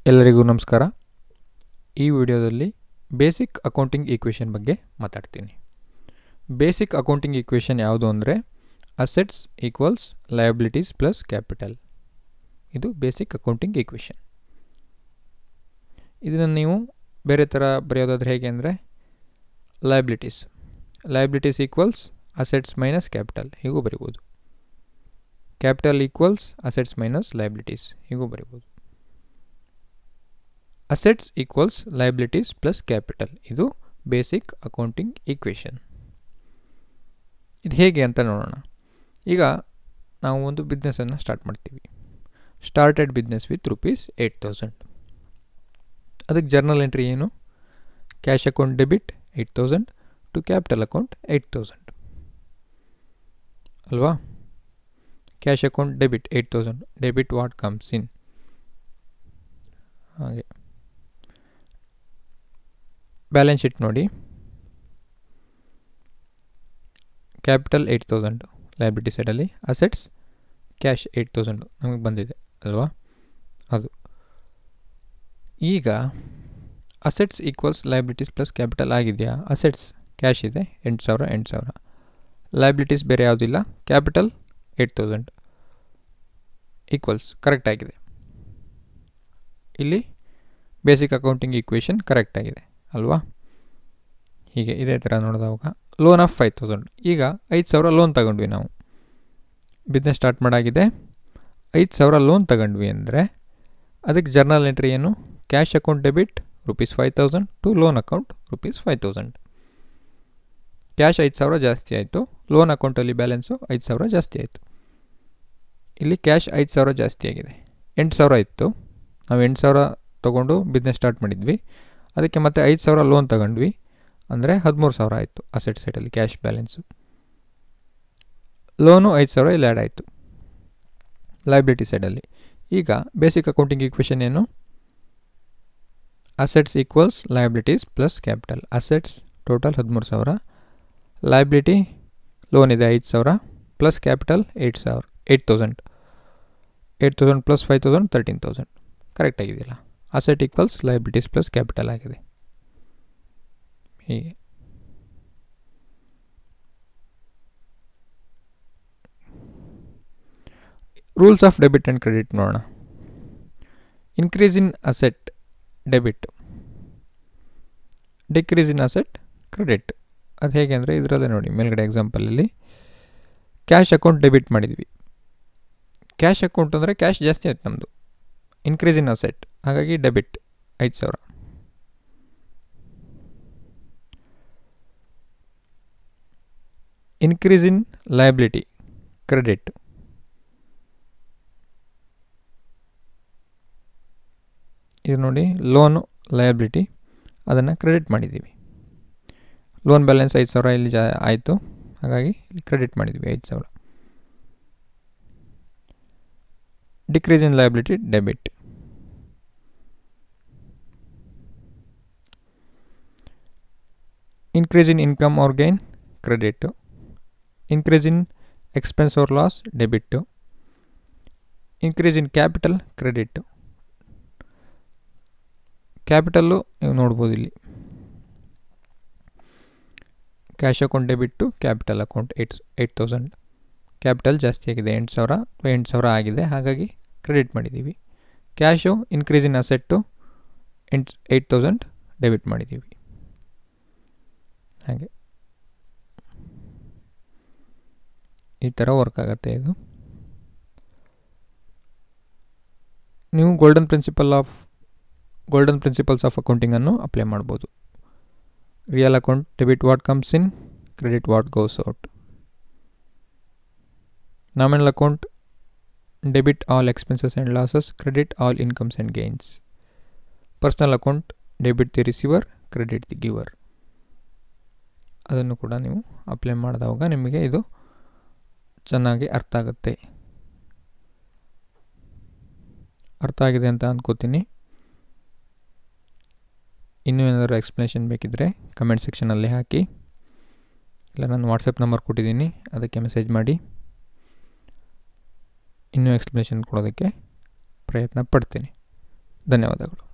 ಎಲ್ಲರಿಗೂ ನಮಸ್ಕಾರ. ಈ ವಿಡಿಯೋದಲ್ಲಿ ಬೇಸಿಕ್ ಅಕೌಂಟಿಂಗ್ ಈಕ್ವೇಷನ್ ಬಗ್ಗೆ ಮಾತಾಡ್ತೀನಿ. ಬೇಸಿಕ್ ಅಕೌಂಟಿಂಗ್ ಈಕ್ವೇಷನ್ ಯಾವುದು ಅಂದರೆ assets equals liabilities plus capital. ಇದು ಬೇಸಿಕ್ ಅಕೌಂಟಿಂಗ್ ಈಕ್ವೇಷನ್. ಇದನ್ನು ನೀವು ಬೇರೆ ಥರ ಬರೆಯೋದಾದ್ರೆ ಹೇಗೆ ಅಂದರೆ liabilities equals assets minus capital ಹೀಗೂ ಬರಿಬೋದು. Capital equals assets minus liabilities ಹೀಗೂ ಬರಿಬೋದು. Assets equals liabilities plus capital ಇದು ಬೇಸಿಕ್ ಅಕೌಂಟಿಂಗ್ ಈಕ್ವೇಷನ್. ಇದು ಹೇಗೆ ಅಂತ ನೋಡೋಣ. ಈಗ ನಾವು ಒಂದು ಬಿಸ್ನೆಸ್ಸನ್ನು ಸ್ಟಾರ್ಟ್ ಮಾಡ್ತೀವಿ. Started business with ₹8,000. ಅದಕ್ಕೆ ಜರ್ನಲ್ ಎಂಟ್ರಿ ಏನು? Cash account debit 8,000 to capital account 8,000 ಅಲ್ವಾ? Cash account debit 8,000. Debit what comes in. ಹಾಗೆ ಬ್ಯಾಲೆನ್ಸ್ ಶೀಟ್ ನೋಡಿ. ಕ್ಯಾಪಿಟಲ್ 8,000 ಲಯಬಿಲಿಟಿ ಸೈಡಲ್ಲಿ, ಅಸೆಟ್ಸ್ ಕ್ಯಾಶ್ 8,000 ನಮಗೆ ಬಂದಿದೆ ಅಲ್ವಾ? ಅದು ಈಗ assets equals liabilities plus capital ಆಗಿದೆಯಾ? ಅಸೆಟ್ಸ್ ಕ್ಯಾಶ್ ಇದೆ 8,000. ಲಯಬಿಲಿಟೀಸ್ ಬೇರೆ ಯಾವುದಿಲ್ಲ. ಕ್ಯಾಪಿಟಲ್ 8,000 ಈಕ್ವಲ್ಸ್ ಕರೆಕ್ಟ್ ಆಗಿದೆ. ಇಲ್ಲಿ ಬೇಸಿಕ್ ಅಕೌಂಟಿಂಗ್ ಈಕ್ವೇಷನ್ ಕರೆಕ್ಟ್ ಆಗಿದೆ ಅಲ್ವಾ? ಹೀಗೆ ಇದೇ ಥರ ನೋಡಿದಾಗ ಲೋನ್ ಆಫ್ 5,000. ಈಗ 5,000 ಲೋನ್ ತಗೊಂಡ್ವಿ. ನಾವು ಬಿಸ್ನೆಸ್ ಸ್ಟಾರ್ಟ್ ಮಾಡಾಗಿದೆ, 5,000 ಲೋನ್ ತಗೊಂಡ್ವಿ ಅಂದರೆ ಅದಕ್ಕೆ ಜರ್ನಲ್ ಎಂಟ್ರಿ ಏನು? Cash account debit ₹5,000 to loan account ₹5,000. Cash 5,000 ಜಾಸ್ತಿ ಆಯಿತು, ಲೋನ್ ಅಕೌಂಟಲ್ಲಿ ಬ್ಯಾಲೆನ್ಸು 5,000 ಜಾಸ್ತಿ ಆಯಿತು. ಇಲ್ಲಿ ಕ್ಯಾಶ್ 5,000 ಜಾಸ್ತಿ ಆಗಿದೆ. 8,000 ಇತ್ತು, ನಾವು 8,000 ತೊಗೊಂಡು ಬಿಸ್ನೆಸ್ ಸ್ಟಾರ್ಟ್ ಮಾಡಿದ್ವಿ. ಅದಕ್ಕೆ ಮತ್ತೆ 5,000 ಲೋನ್ ತಗೊಂಡ್ವಿ ಅಂದರೆ 13,000 ಆಯಿತು ಅಸೆಟ್ ಸೈಡಲ್ಲಿ ಕ್ಯಾಶ್ ಬ್ಯಾಲೆನ್ಸು. ಲೋನು 5,000 ಇಲ್ಲಿ ಆ್ಯಡ್ ಆಯಿತು ಲಯಬಿಲಿಟಿ ಸೈಡಲ್ಲಿ. ಈಗ ಬೇಸಿಕ್ ಅಕೌಂಟಿಂಗ್ ಈಕ್ವೇಷನ್ ಏನು? Assets equals liabilities plus capital. Assets total 13,000, liability loan ಇದೆ 5,000 ಪ್ಲಸ್ ಕ್ಯಾಪಿಟಲ್ 8,000 ಪ್ಲಸ್ 5,000 13,000 ಕರೆಕ್ಟ್ ಆಗಿದೆಯಲ್ಲ? Asset equals liabilities plus capital ಆಗಿದೆ. ಹೀಗೆ rules of debit and credit ನೋಡೋಣ. Increase in asset debit, decrease in asset credit. ಅದು ಹೇಗೆ ಅಂದರೆ ಇದರಲ್ಲೇ ನೋಡಿ, ಮೇಲ್ಗಡೆ ಎಕ್ಸಾಂಪಲಲ್ಲಿ ಕ್ಯಾಶ್ ಅಕೌಂಟ್ ಡೆಬಿಟ್ ಮಾಡಿದ್ವಿ. ಕ್ಯಾಶ್ ಅಕೌಂಟ್ ಅಂದರೆ ಕ್ಯಾಶ್ ಜಾಸ್ತಿ ಆಯ್ತು ನಮ್ಮದು. ಇನ್ಕ್ರೀಸ್ ಇನ್ ಅಸೆಟ್ ಹಾಗಾಗಿ debit 5,000. Increase in liability credit, ಇದು ನೋಡಿ ಲೋನು ಲಯಬಿಲಿಟಿ ಅದನ್ನು ಕ್ರೆಡಿಟ್ ಮಾಡಿದ್ದೀವಿ. ಲೋನ್ ಬ್ಯಾಲೆನ್ಸ್ 5,000 ಇಲ್ಲಿ ಆಯಿತು, ಹಾಗಾಗಿ ಇಲ್ಲಿ ಕ್ರೆಡಿಟ್ ಮಾಡಿದ್ವಿ 5,000. Decrease in liability debit. Increase in income or gain credit. Increase in expense or loss debit. Increase in capital credit. Capital ನೀವು ನೋಡ್ಬೋದು ಇಲ್ಲಿ cash account debit to capital account 8,000. Capital ಜಾಸ್ತಿ ಆಗಿದೆ 8,000 ಆಗಿದೆ, ಹಾಗಾಗಿ ಕ್ರೆಡಿಟ್ ಮಾಡಿದ್ದೀವಿ. Cash increase in asset 8,000 debit ಮಾಡಿದ್ದೀವಿ. ಹಾಗೆ ಈ ಥರ ವರ್ಕ್ ಆಗುತ್ತೆ ಇದು. ನೀವು ಗೋಲ್ಡನ್ ಪ್ರಿನ್ಸಿಪಲ್ಸ್ ಆಫ್ ಅಕೌಂಟಿಂಗನ್ನು ಅಪ್ಲೈ ಮಾಡ್ಬೋದು. Real account debit what comes in, credit what goes out. Nominal account debit all expenses and losses, credit all incomes and gains. Personal account debit the receiver, credit the ಗಿವರ್. ಅದನ್ನು ಕೂಡ ನೀವು apply ಮಾಡಿದಾಗ ನಿಮಗೆ ಇದು ಚೆನ್ನಾಗಿ ಅರ್ಥ ಆಗುತ್ತೆ. ಅರ್ಥ ಆಗಿದೆ ಅಂತ ಅಂದ್ಕೋತೀನಿ. ಇನ್ನೂ ಏನಾದರೂ ಎಕ್ಸ್ಪ್ಲನೇಷನ್ ಬೇಕಿದ್ದರೆ ಕಮೆಂಟ್ ಸೆಕ್ಷನಲ್ಲಿ ಹಾಕಿ, ಇಲ್ಲ ನಾನು ವಾಟ್ಸಪ್ ನಂಬರ್ ಕೊಟ್ಟಿದ್ದೀನಿ, ಅದಕ್ಕೆ ಮೆಸೇಜ್ ಮಾಡಿ. ಇನ್ನೂ ಎಕ್ಸ್ಪ್ಲನೇಷನ್ ಕೊಡೋದಕ್ಕೆ ಪ್ರಯತ್ನ ಪಡ್ತೀನಿ. ಧನ್ಯವಾದಗಳು.